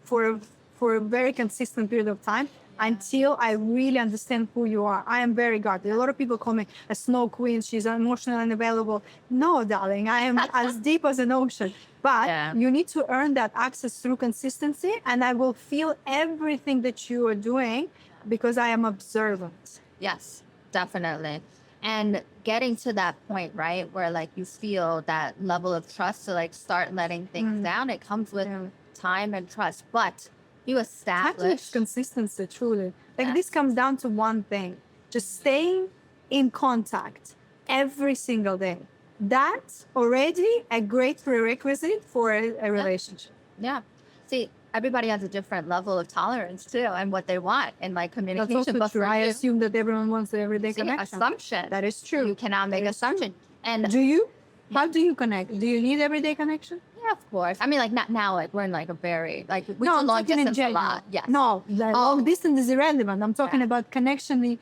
for a very consistent period of time until I really understand who you are. I am very guarded. A lot of people call me a snow queen. She's emotional and available. No, darling, I am as deep as an ocean. But you need to earn that access through consistency, and I will feel everything that you are doing because I am observant. Yes, definitely. And getting to that point, right, where like you feel that level of trust to like start letting things down, it comes with time and trust. But you establish Consistency, truly. Like this comes down to one thing: just staying in contact every single day. That's already a great prerequisite for a relationship. Yeah. See, everybody has a different level of tolerance too, and what they want in like communication. That's also But true. for I you, assume that everyone wants the everyday see, connection. assumption. That is true. You cannot make That is true. assumption. And Do you? How do you connect? Do you need everyday connection? yeah, of course. I mean, like not now. Like we're in like a very like we No, do I'm long talking in distance a general. lot. Yes. No, the long distance is irrelevant. I'm talking about connection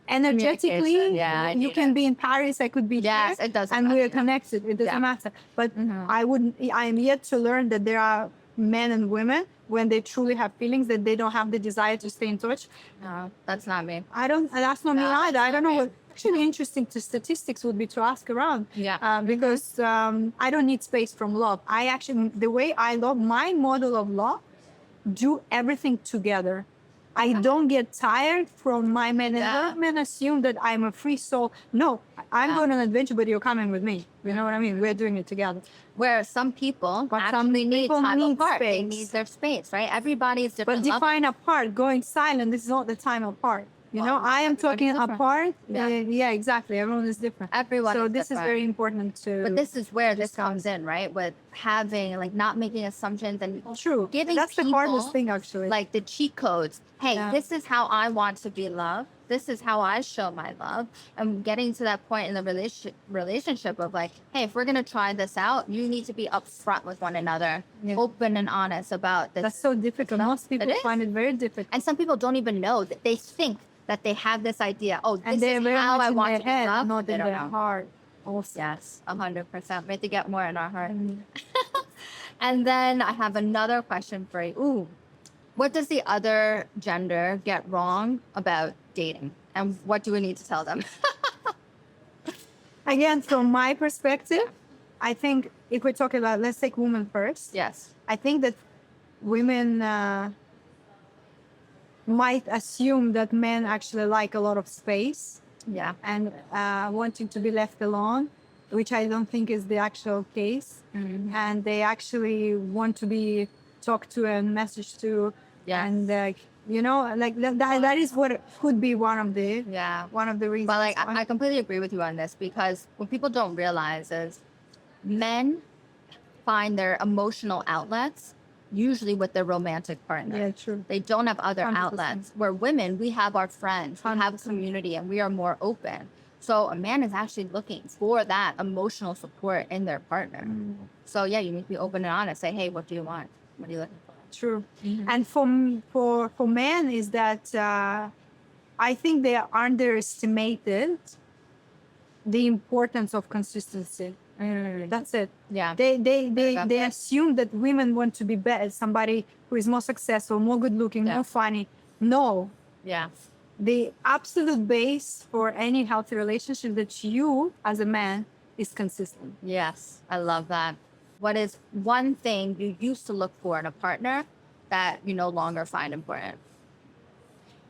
energetically. Communication. Yeah, I you need can it. be in Paris. I could be Yes, here. it doesn't And we are matter. connected. It doesn't Yeah. matter. But I am yet to learn that there are men and women when they truly have feelings that they don't have the desire to stay in touch. No, that's not me. That's not me No, either. I don't know okay. what. Actually, interesting to statistics would be to ask around. Yeah. Because I don't need space from love. The way I love, my model of love, do everything together. I don't get tired from my men. And a lot of men assume that I'm a free soul. No, I'm going on an adventure, but you're coming with me. You know what I mean? We're doing it together. Where some people But some actually need people time need apart. They space. need their space, right? Everybody is But different. levels. define apart, going silent, this is not the time apart. You know, I am talking different. apart. Yeah. Yeah, exactly. Everyone is different. Everyone So is this is different. very important to. But this is where this discuss. comes in, right? With having like not making assumptions and True. giving That's the people, hardest thing, actually. like the cheat codes. Hey, Yeah. this is how I want to be loved. this is how I show my love. And getting to that point in the relationship of like, hey, if we're going to try this out, you need to be upfront with one another, open and honest about this. That's so difficult. Most people It is. find it very difficult. And some people don't even know that they think that they have this idea. Oh, this And they're is very how much I in want their to be head, loved. not They in don't their know. heart. Also. Yes, 100%. We have to get more in our heart. And then I have another question for you. Ooh, what does the other gender get wrong about dating? And what do we need to tell them? Again, from my perspective, I think if we're talking about, let's take women first. Yes. I think that women might assume that men actually like a lot of space Yeah. and wanting to be left alone, which I don't think is the actual case. Mm-hmm. And they actually want to be talked to and messaged to. Yeah. And like that is what could be one of the reasons. But like, why. I completely agree with you on this, because what people don't realize is men find their emotional outlets usually with their romantic partner. Yeah, true. They don't have other 100%. outlets. Where women, we have our friends, we have 100%. community, and we are more open. So a man is actually looking for that emotional support in their partner. So yeah, you need to be open and honest. Say, hey, what do you want? What are you looking for? True. And for men is that I think they underestimated the importance of consistency. That's it. Yeah. They assume that women want to be better, somebody who is more successful, more good looking, more funny. No. Yeah. The absolute base for any healthy relationship that you as a man is consistent. Yes. I love that. What is one thing you used to look for in a partner that you no longer find important?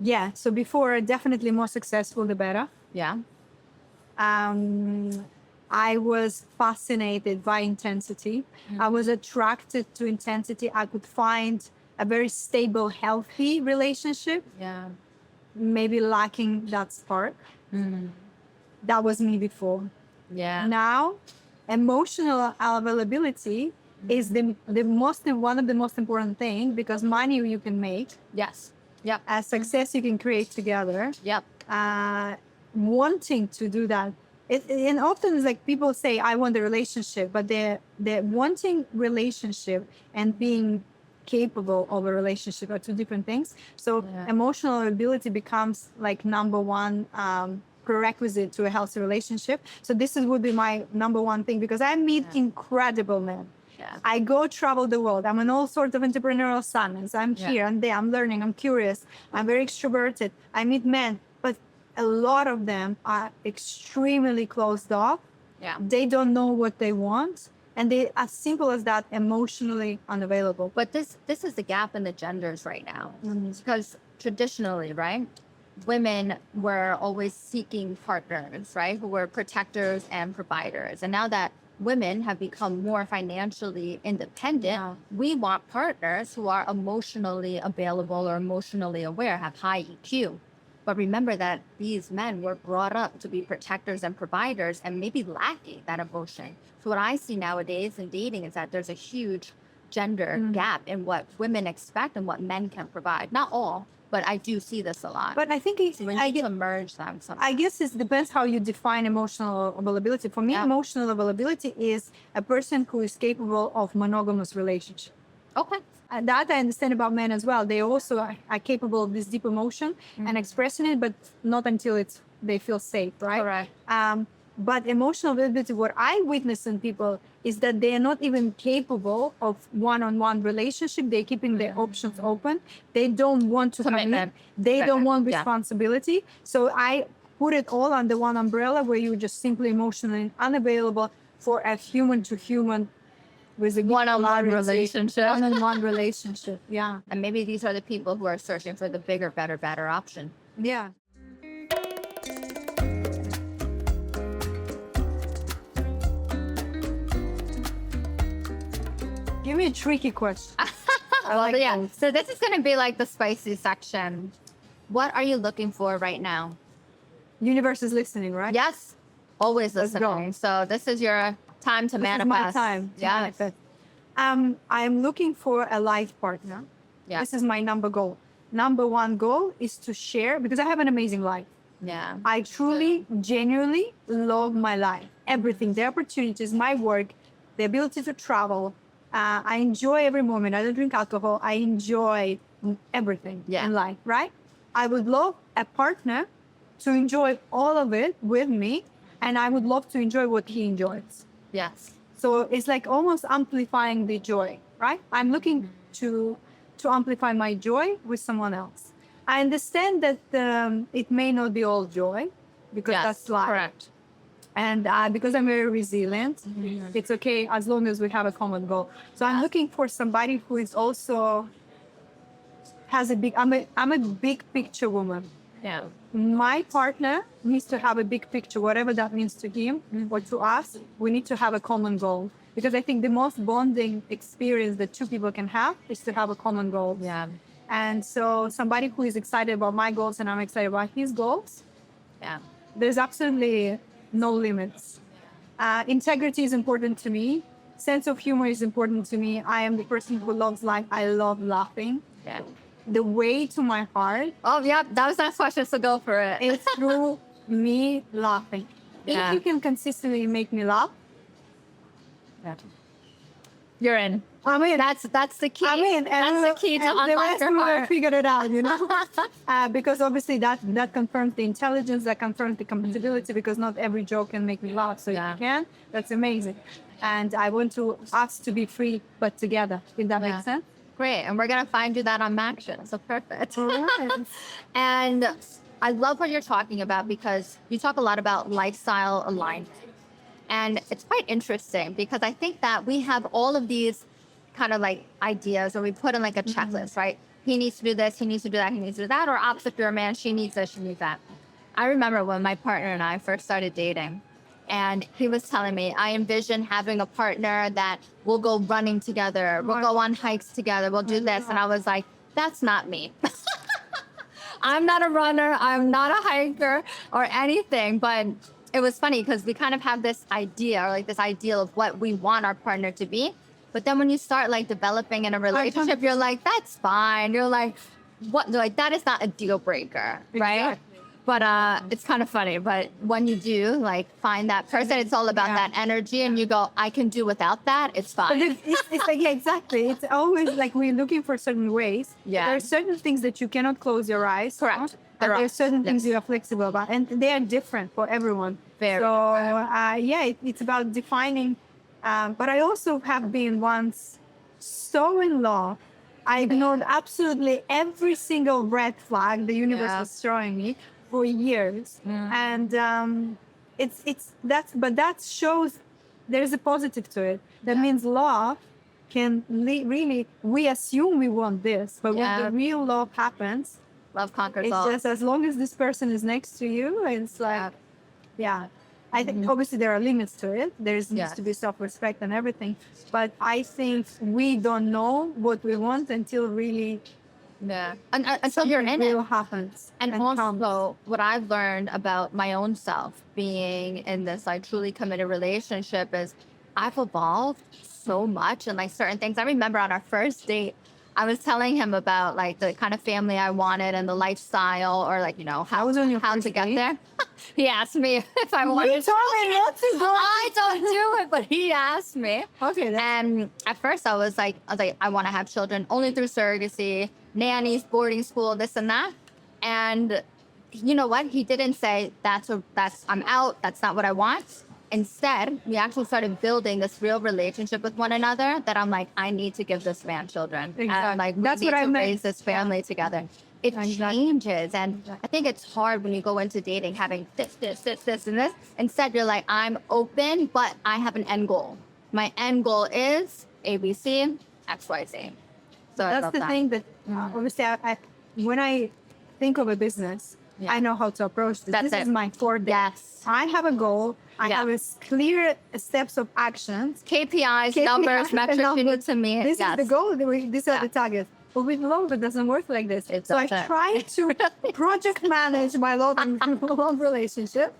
Yeah. So before, definitely more successful, the better. Yeah. I was fascinated by intensity. I was attracted to intensity. I could find a very stable, healthy relationship, Yeah. maybe lacking that spark. That was me before. Yeah. Now, emotional availability is one of the most important things, because money you can make, Yes. Yep. success you can create together. Yep. Wanting to do that. And often it's like people say, I want a relationship, but they're wanting relationship and being capable of a relationship are two different things. So emotional ability becomes like number one prerequisite to a healthy relationship. So this would be my number one thing, because I meet incredible men. Yeah. I go travel the world. I'm on all sorts of entrepreneurial summits. I'm here and there. I'm learning. I'm curious. I'm very extroverted. I meet men, but a lot of them are extremely closed off. Yeah. They don't know what they want. And they, as simple as that, emotionally unavailable. But this is the gap in the genders right now. Because traditionally, right, women were always seeking partners, right, who were protectors and providers. And now that women have become more financially independent, we want partners who are emotionally available or emotionally aware, have high EQ. But remember that these men were brought up to be protectors and providers and maybe lacking that emotion. So what I see nowadays in dating is that there's a huge gender gap in what women expect and what men can provide. Not all, but I do see this a lot. But I think So we need to merge them somehow. I guess it depends how you define emotional availability. For me, emotional availability is a person who is capable of monogamous relationship. Okay. And that I understand about men as well. They also are capable of this deep emotion and expressing it, but not until they feel safe, right? Correct. But emotional availability, what I witness in people is that they are not even capable of one-on-one relationship. They're keeping their options open. They don't want to commit. Commitment. They don't want Yeah. responsibility. So I put it all under one umbrella, where you're just simply emotionally unavailable for a human to human with a One-on-one relationship. One-on-one relationship. Yeah. And maybe these are the people who are searching for the bigger, better option. Yeah. Give me a tricky question. I like those. So this is going to be like the spicy section. What are you looking for right now? Universe is listening, right? Yes. Always Let's listening. go. So this is your time to This is manifest. my time. Yeah. Manifest. I'm looking for a life partner. Yeah. This is my number goal. number one goal is to share, because I have an amazing life. Yeah. I truly, genuinely love my life. Everything, the opportunities, my work, the ability to travel. I enjoy every moment. I don't drink alcohol. I enjoy everything in life, right? I would love a partner to enjoy all of it with me, and I would love to enjoy what he enjoys. Yes. So it's like almost amplifying the joy, right? I'm looking to amplify my joy with someone else. I understand that it may not be all joy, because that's life. Correct. And because I'm very resilient, it's okay as long as we have a common goal. So I'm looking for somebody who is also has a big. I'm a big picture woman. Yeah. My partner needs to have a big picture, whatever that means to him or to us. We need to have a common goal, because I think the most bonding experience that two people can have is to have a common goal. Yeah. And so somebody who is excited about my goals and I'm excited about his goals, there's absolutely no limits. Integrity is important to me. Sense of humor is important to me. I am the person who loves life. I love laughing. Yeah. The way to my heart Oh, yeah. That was the next question, so go for it. is through me laughing. Yeah. If you can consistently make me laugh, You're in. I mean, That's the key. and That's the key to and the unlock rest your we will heart. figure it out, because obviously that confirms the intelligence, that confirms the compatibility, because not every joke can make me laugh. So if you can, that's amazing. And I want us to be free but together. If that makes sense. Great. And we're going to find you that on MATCHMAKER. So perfect. All right. And I love what you're talking about, because you talk a lot about lifestyle alignment. And it's quite interesting, because I think that we have all of these kind of like ideas, or we put in like a checklist, right? He needs to do this, he needs to do that, he needs to do that, or opposite, you're a man, she needs this, she needs that. I remember when my partner and I first started dating, and he was telling me, I envision having a partner that will go running together, we'll go on hikes together, we'll do this. And I was like, that's not me. I'm not a runner, I'm not a hiker or anything. But it was funny, because we kind of have this idea, or like this ideal of what we want our partner to be. But then when you start like developing in a relationship, you're like, that's fine. You're like, what? Like, that is not a deal breaker, right? Exactly. But it's kind of funny. But when you do like find that person, it's all about that energy, and you go, I can do without that. It's But fine. it's like, exactly. It's always like we're looking for certain ways. Yeah. There are certain things that you cannot close your eyes. Correct. on, There and there are. are certain things Yes. you are flexible about, and they are different for everyone. Very So it's about defining. But I also have been once so in love. I ignored absolutely every single red flag the universe was throwing me for years, and that shows there's a positive to it. That means love can really, we assume we want this, but when the real love happens, Love conquers it's all. just as long as this person is next to you, it's like, I think obviously there are limits to it. There needs to be self-respect and everything. But I think we don't know what we want until really Until you're in real it. happens. And comes. also, what I've learned about my own self being in this like truly committed relationship is I've evolved so much, and like certain things. I remember on our first date, I was telling him about like the kind of family I wanted and the lifestyle, or like, How was on your how first to get date? there. He asked me if I wanted You told me not to go. I don't do it, but he asked me. Okay, And at first I was like, I want to have children only through surrogacy, nannies, boarding school, this and that. And you know what? He didn't say I'm out. That's not what I want. Instead, we actually started building this real relationship with one another that I'm like, I need to give this man children. Exactly. And like, we That's need what I to meant. raise this family together. It changes. And I think it's hard when you go into dating having this, and this. Instead, you're like, I'm open, but I have an end goal. My end goal is ABC, XYZ. So I that's love the that. thing that obviously when I think of a business, I know how to approach this. That's This it. is my core day. Yes. I have a goal. I have clear steps of actions. KPIs, numbers, metrics you need to meet. This is the goal. These are the targets. But with love, it doesn't work like this. So I try to project manage my love relationship,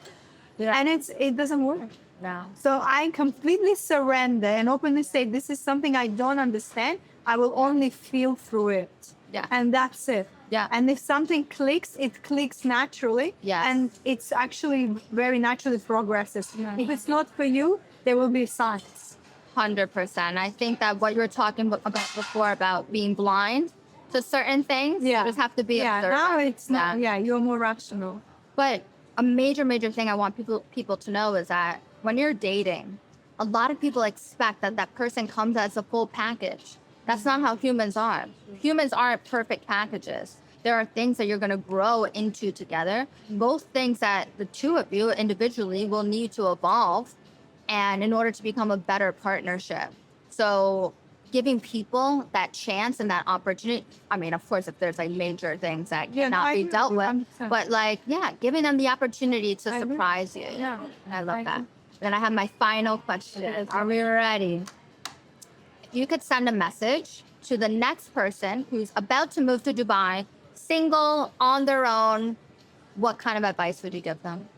and it doesn't work. No. So I completely surrender and openly say, this is something I don't understand. I will only feel through it. Yeah. And that's it. Yeah. And if something clicks, it clicks naturally. Yes. And it's actually very naturally progresses. If it's not for you, there will be signs. 100%. I think that what you were talking about before about being blind to certain things, you just have to be observant. Now it's not, you're more rational. But a major thing I want people to know is that when you're dating, a lot of people expect that person comes as a full package. That's not how humans are. Humans aren't perfect packages. There are things that you're going to grow into together. Both things that the two of you individually will need to evolve and in order to become a better partnership. So giving people that chance and that opportunity, I mean, of course, if there's like major things that cannot be dealt with, but like, giving them the opportunity to surprise you. Yeah. I love that. Then I have my final question. Are we ready? If you could send a message to the next person who's about to move to Dubai, single, on their own, what kind of advice would you give them?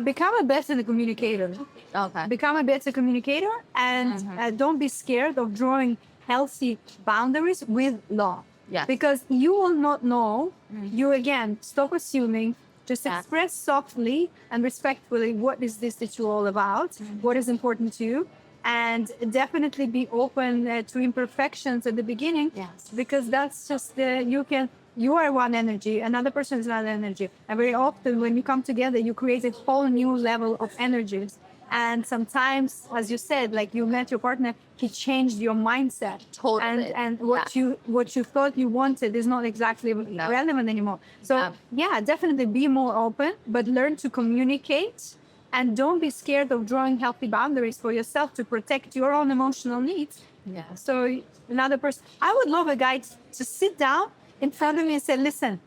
Become a better communicator. Okay. Become a better communicator and don't be scared of drawing healthy boundaries with love. Yeah. Because you will not know. You again, stop assuming. Just express softly and respectfully what is this that you're all about, what is important to you, and definitely be open to imperfections at the beginning. Yes. Because that's just you are one energy, another person is another energy. And very often when you come together, you create a whole new level of energies. And sometimes, as you said, like you met your partner, he changed your mindset. Totally. And what you thought you wanted is not exactly relevant anymore. So definitely be more open, but learn to communicate and don't be scared of drawing healthy boundaries for yourself to protect your own emotional needs. Yeah. So another person, I would love a guy to sit down in front of me and say, listen,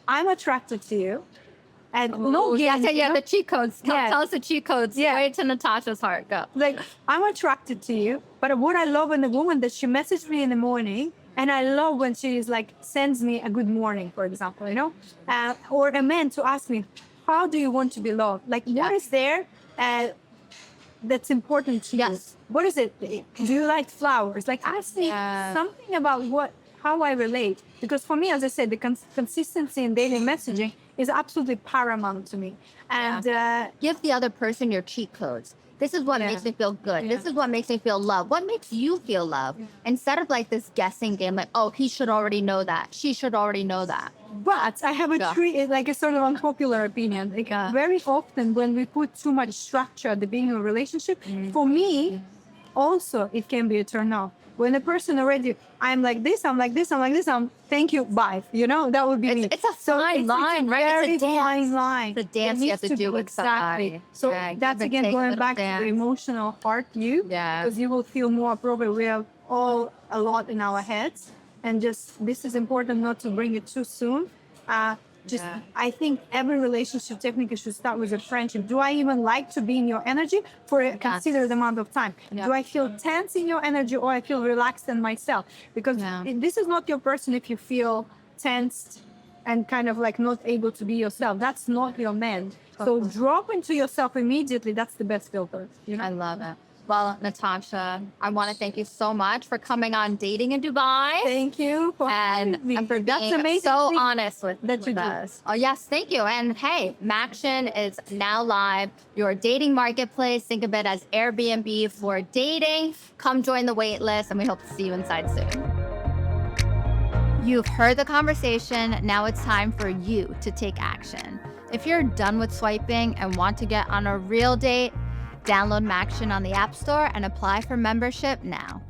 I'm attracted to you. And the cheat codes. Tell us the cheat codes. Yeah. Way to Natasha's heart. Go. Like, I'm attracted to you, but what I love in a woman that she messaged me in the morning, and I love when she is like, sends me a good morning, for example, or a man to ask me, how do you want to be loved? Like, what is there that's important to you? What is it? Do you like flowers? Like, ask me something about how I relate. Because for me, as I said, the consistency in daily messaging is absolutely paramount to me. And give the other person your cheat codes. This is what makes me feel good. This is what makes me feel loved. What makes you feel loved? Instead of like this guessing game, like, oh, he should already know that. She should already know that. But I have a sort of unpopular opinion. Like, very often when we put too much structure at the beginning of a relationship, for me, also, it can be a turn off. When a person already, I'm like this, thank you, bye. That would be me. It's a fine line, right? It's a fine line. It's a dance you have to do with somebody. So that's again going back to the emotional part you. Yeah. Because you will feel more appropriate. We have all a lot in our heads. And just, this is important not to bring it too soon. I think every relationship technically should start with a friendship. Do I even like to be in your energy for a considered amount of time? Do I feel tense in your energy or I feel relaxed in myself? Because this is not your person if you feel tensed and kind of like not able to be yourself. That's not your man. So drop into yourself immediately. That's the best filter. I love it. Well, Natasha, I want to thank you so much for coming on Dating in Dubai. Thank you for having me. And for being so honest with us. Oh, yes, thank you. And hey, MATCHMAKER is now live. Your dating marketplace. Think of it as Airbnb for dating. Come join the wait list, and we hope to see you inside soon. You've heard the conversation. Now it's time for you to take action. If you're done with swiping and want to get on a real date, download MATCHMAKER on the App Store and apply for membership now.